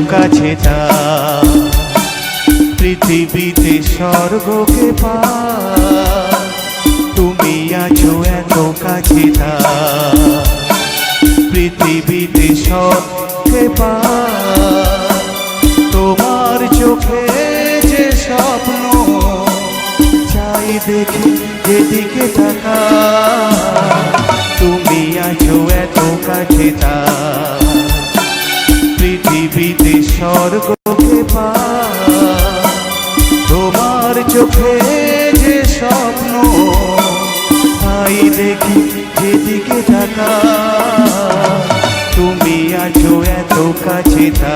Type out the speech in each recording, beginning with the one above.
কাছে তা পৃথিবীতে স্বর্গকে পা তুমি আছো এত কাছে তা পৃথিবীতে স্বর্গকে পা তোমার চোখে যে স্বপ্ন চাই দেখি যেদিকে তাকা তুমি আছো এত কাছে তা পৃথিবীতে স্বর্গকে পা তোমার চোখে যে স্বপ্ন তাই দেখি যেদিকে তাকা তুমি আছো এত কাছে তা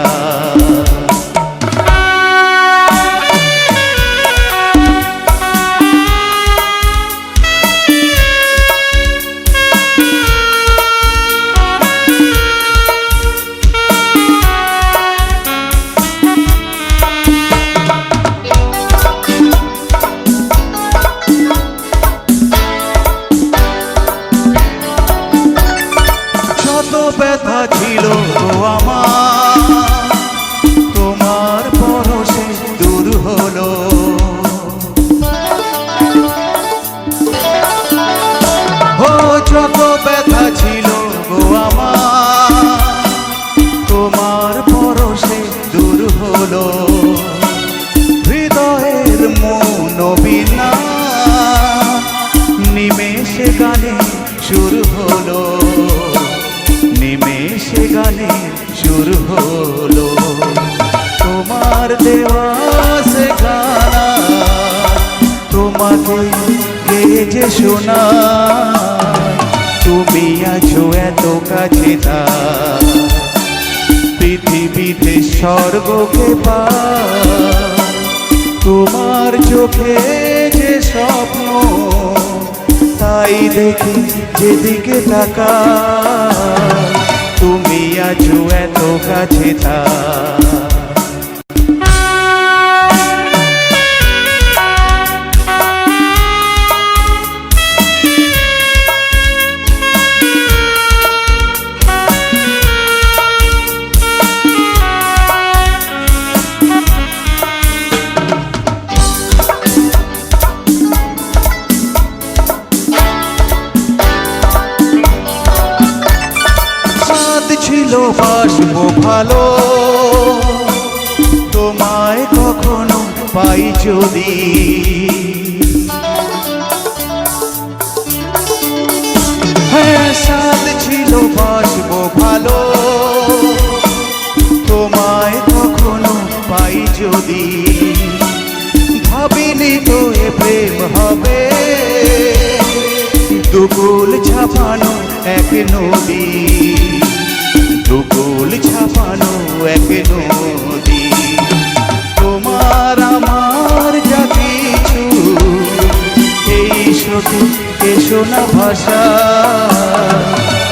ব্যথা ছিল আমার তোমার পরশে দূর হলো ও যত ব্যথা ছিল গো আমার তোমার পরশে দূর হলো হৃদয়ের মনোবিনা নিমেষে গানে শুরু হলো নিমেষে গানে শুরু হলো তোমার দেওয়া সে গানা তোমাকে গেয়ে যে শোনা তুমি আছো এত কাছে তা পৃথিবীতে স্বর্গকে পা তোমার চোখে যে স্বপ্ন তাই দেখি যেদিকে তাকা তুমি আছো এত কাছে তা ছিল বাসবো ভালো তোমায় কখনো পাই যদি হ্যাঁ সাদ ছিল বাসবো ভালো তোমায় কখনো পাই যদি ভাবিনি তো এ প্রেম হবে দুকুল ছাপানো এক নদী দুকুল ছাপানো এক নদী তোমার আমার যা কিছু এই সতী এসো না ভাষা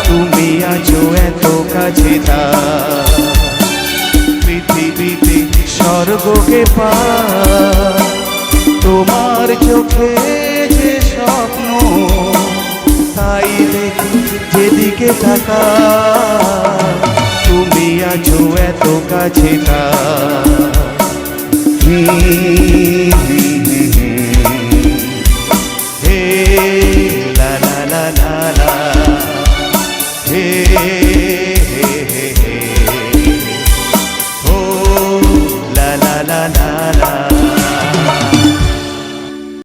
তুমি আছো এত কাছে তা পৃথিবীতে স্বর্গকে পা তোমার চোখে যে স্বপ্ন তাই দেখি যেদিকে তাকা তুমি আছো এত কাছে তা